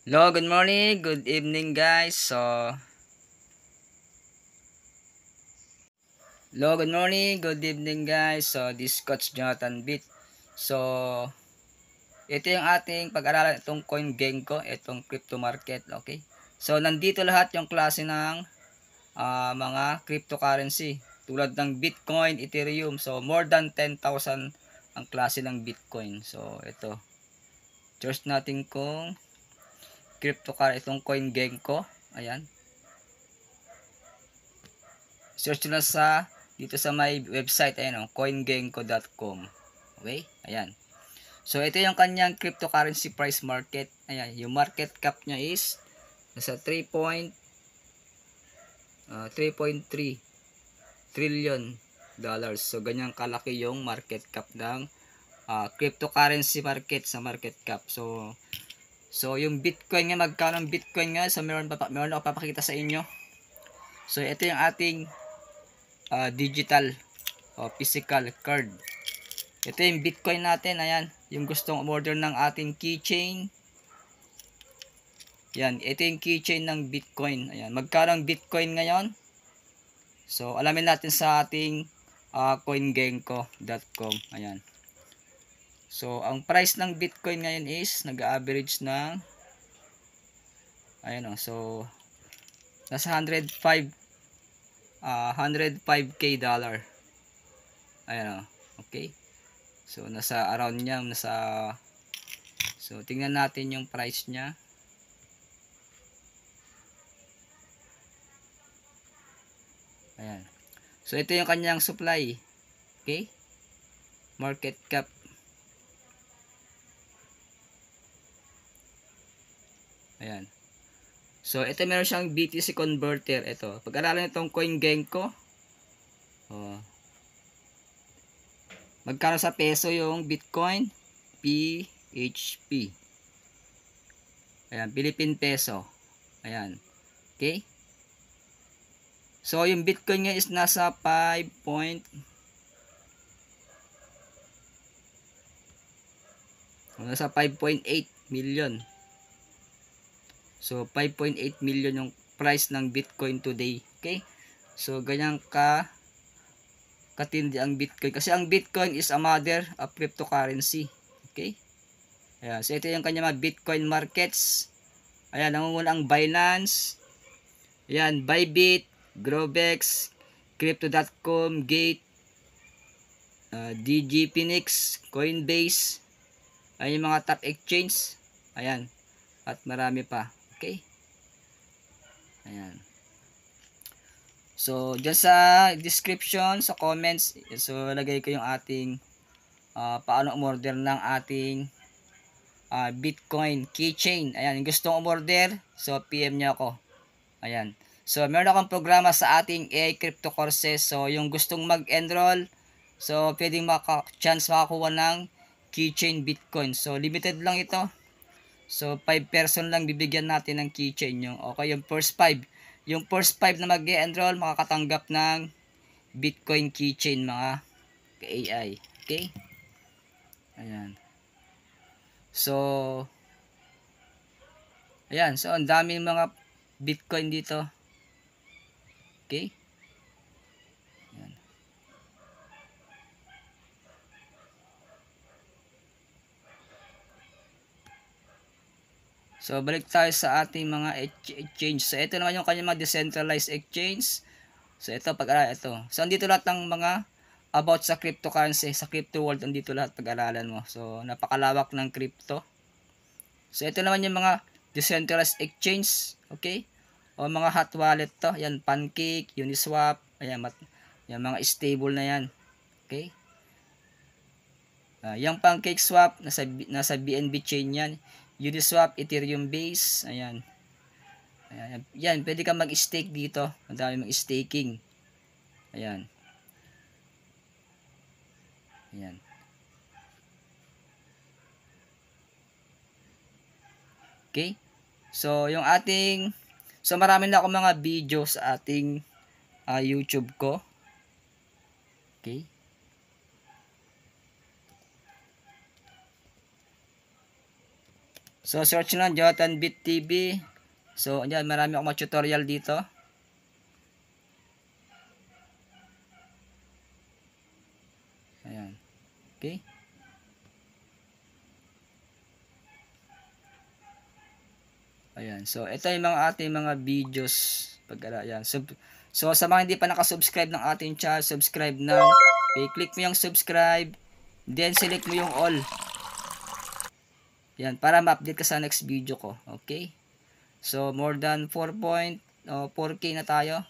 Hello, good morning, good evening guys. Hello, good morning, good evening guys. This is Coach Jonathan Bit. So, ito yung ating pag-aralan itong coin Genko, itong crypto market, okay? So, nandito lahat yung klase ng mga cryptocurrency tulad ng Bitcoin, Ethereum. So, more than 10,000 ang klase ng Bitcoin. So, ito. Search natin kung cryptocurrency itong coin Genko. Ayan. Search na sa dito sa my website, ayan, coingenko.com. Okay? Ayan. So ito yung kanyang cryptocurrency price market. Ayan, yung market cap niya is nasa 3.3 trillion dollars. So ganyan kalaki yung market cap ng cryptocurrency market sa market cap. So yung Bitcoin nga, magkano ang Bitcoin nga? So meron ako papakita sa inyo. So ito yung ating digital o physical card. Ito yung Bitcoin natin. Ayan, yung gustong order ng ating keychain. Yan, ito yung keychain ng Bitcoin. Ayan, magkano ang Bitcoin ngayon? So alamin natin sa ating coingenko.com. Ayan. So ang price ng Bitcoin ngayon is nag-average ng ayan, so nasa 105k dollar. Ayan, okay. So nasa around niya, so tingnan natin yung price niya. Ayan. So ito yung kanyang supply. Okay? Market cap. Ayan. So ito, meron siyang BTC converter. Ito, pag-aralan itong CoinGecko. Oh. Magkano sa peso yung Bitcoin? PHP. Ayan, Philippine peso. Ayan. Okay? So yung Bitcoin nga is nasa 5. Nasa 5.8 million. So 5.8 million yung price ng Bitcoin today. Okay? So ganyan katindi ang Bitcoin. Kasi ang Bitcoin is a mother of cryptocurrency. Okay? Ayan. So ito yung kanya mga Bitcoin markets. Ayan, nangunguna ang Binance. Ayan, Bybit, Grovex, Crypto.com, Gate, DG Phoenix, Coinbase. Ayan yung mga top exchange. Ayan. At marami pa. Okay? Ayan. So, dyan sa description, sa comments, so lagay ko yung ating paano umorder ng ating Bitcoin keychain. Ayan, yung gustong umorder, so PM nyo ako. Ayan. So, meron akong programa sa ating AI Crypto Courses. So, yung gustong mag-enroll, so pwedeng chance makakuha ng keychain Bitcoin. So, limited lang ito. So 5 person lang bibigyan natin ng keychain yung okay, yung first 5. Yung first 5 na mag-e-enroll makakatanggap ng Bitcoin keychain mga ka-AI. Okay? Ayan. So ayan, so ang daming mga Bitcoin dito. Okay? Ayan. So balik tayo sa ating mga exchange. So ito naman yung kanyang mga decentralized exchange. So ito ito. So andito lahat ng mga about sa cryptocurrency, sa crypto world, andito lahat pag-aralan mo. So napakalawak ng crypto. So ito naman yung mga decentralized exchange, okay? O mga hot wallet to. Yan, Pancake, Uniswap, ayan, yan mga stable na yan. Okay? Yung Pancake Swap nasa BNB chain yan. Uniswap, Ethereum base, ayan. Ayan, yan, pwede ka mag-stake dito. Ang dami mag-staking. Ayan. Ayan. Okay? So, yung ating marami na akong mga video sa ating YouTube ko. Okay? So search nyo lang Jonathan Bit TV. So ayan, marami akong mga tutorial dito. Ayan. Okay. Ayan. So ito yung mga ating mga videos ayan. So sa mga hindi pa nakasubscribe ng ating channel, subscribe na. I-click mo yung subscribe, then select mo yung all. Yan, para ma-update ka sa next video ko. Okay? So more than 4K na tayo.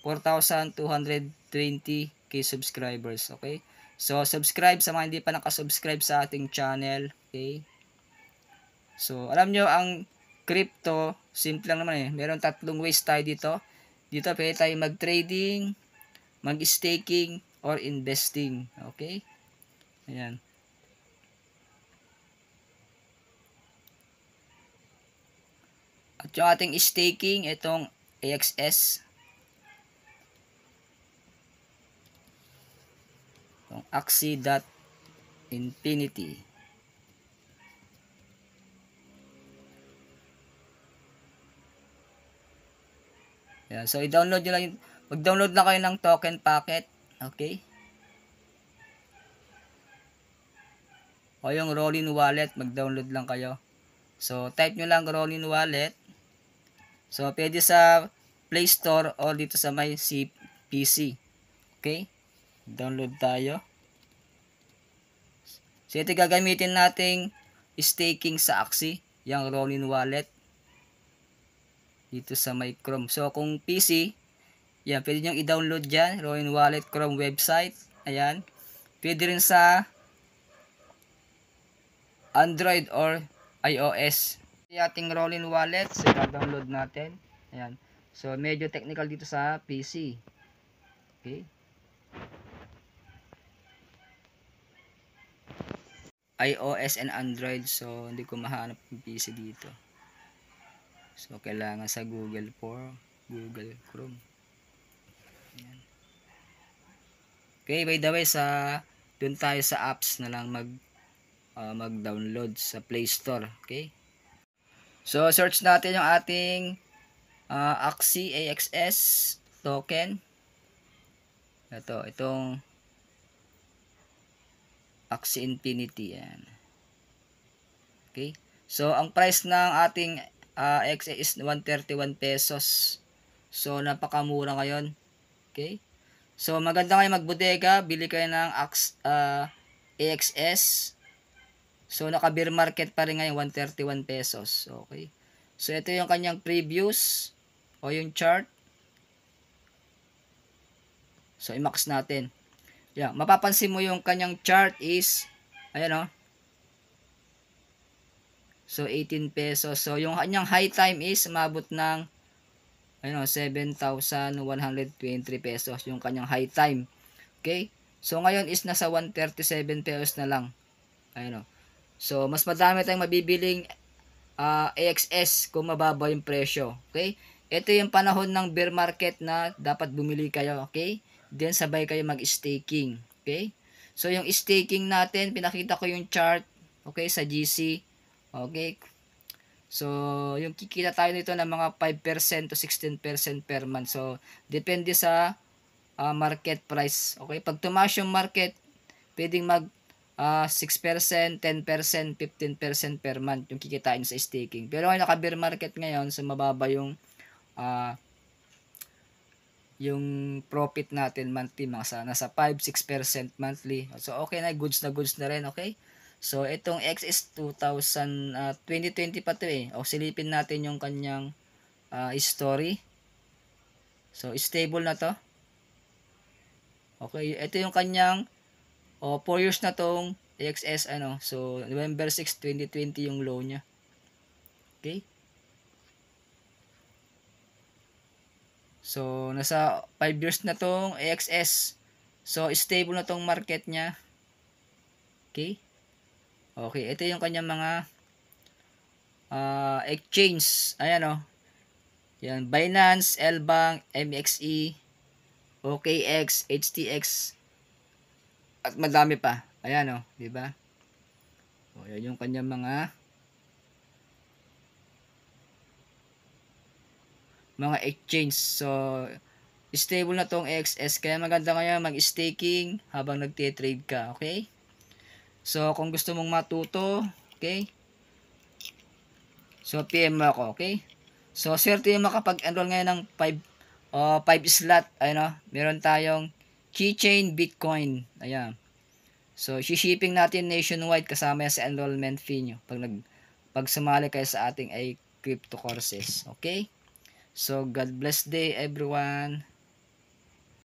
4,220k subscribers. Okay? So subscribe sa mga hindi pa nakasubscribe sa ating channel. Okay? So alam nyo, ang crypto, simple lang naman eh. Meron tatlong ways tayo dito. Dito pwede tayo mag-trading, mag-staking, or investing. Okay? Ayan. At yung ating staking, itong AXS. Itong Axie.Infinity. Ayan. So, i-download nyo lang yung, mag-download na kayo ng token packet. Okay? O yung Rollin Wallet, mag-download lang kayo. So, type nyo lang Rollin Wallet. So, pwede sa Play Store o dito sa my PC. Okay? Download tayo. So, ito gagamitin nating staking sa Axie. Yung Rollin Wallet. Dito sa my Chrome. So, kung PC, yan, pwede nyo i-download dyan. Rollin Wallet Chrome website. Ayan. Pwede rin sa Android or iOS. Yung ating Rollin Wallet, so i-download natin. Ayan. So, medyo technical dito sa PC. Okay. iOS and Android. So, hindi ko mahanap yung PC dito. So, kailangan sa Google Chrome. Ayan. Okay, by the way, dun tayo sa apps na lang mag-download sa Play Store. Okay. So, search natin yung ating Axie AXS token. Itong Axie Infinity. Yan. Okay. So, ang price ng ating AXS is 131 pesos. So, napakamura ngayon. Okay. So, maganda kayo magbodega. Bili kayo ng AXS. So, naka-bear market pa rin ngayon, 131 pesos. Okay. So, ito yung kanyang previews o yung chart. So, i-max natin. Yeah, mapapansin mo yung kanyang chart is, ayan o. So, 18 pesos. So, yung kanyang high time is, umabot ng, ayan o, 7,123 pesos. Yung kanyang high time. Okay. So, ngayon is nasa 137 pesos na lang. Ayan o. So, mas madami tayong mabibiling AXS kung mababa yung presyo. Okay? Ito yung panahon ng bear market na dapat bumili kayo. Okay? Then, sabay kayo mag-staking. Okay? So, yung staking natin, pinakita ko yung chart. Okay? Sa GC. Okay? So, yung kikita tayo nito ng mga 5% to 16% per month. So, depende sa market price. Okay? Pag tumaas yung market, pwedeng 6%, 10%, 15% per month yung kikitain sa staking. Pero ngayon naka-bear market ngayon, so mababa yung profit natin monthly, nasa 5-6% monthly. So okay na, goods na rin, okay? So itong XS 2020 pa to eh. O silipin natin yung kanyang history. So stable na to. Okay, ito yung kanyang 4 years na tong AXS ano. So November 6, 2020 yung low niya. Okay? So nasa 5 years na tong AXS. So stable na tong market niya. Okay? Okay, ito yung kanyang mga exchange. Ayan oh. Yan, Binance, Lbank, MXE, OKX, HTX, at madami pa. Ayan oh, di ba? O, yan yung kanyang mga mga exchange. So, stable na tong XS. Kaya maganda ngayon mag-staking habang nagte-trade ka. Okay? So, kung gusto mong matuto, okay? So, PM mo ako. Okay? So, swerte yung makapag-enroll ngayon ng 5 slot. Ayun, meron tayong keychain Bitcoin. Ayan. So, shipping natin nationwide kasama yan sa enrollment fee nyo pag sumali kayo sa ating ay crypto courses. Okay? So, God bless day everyone.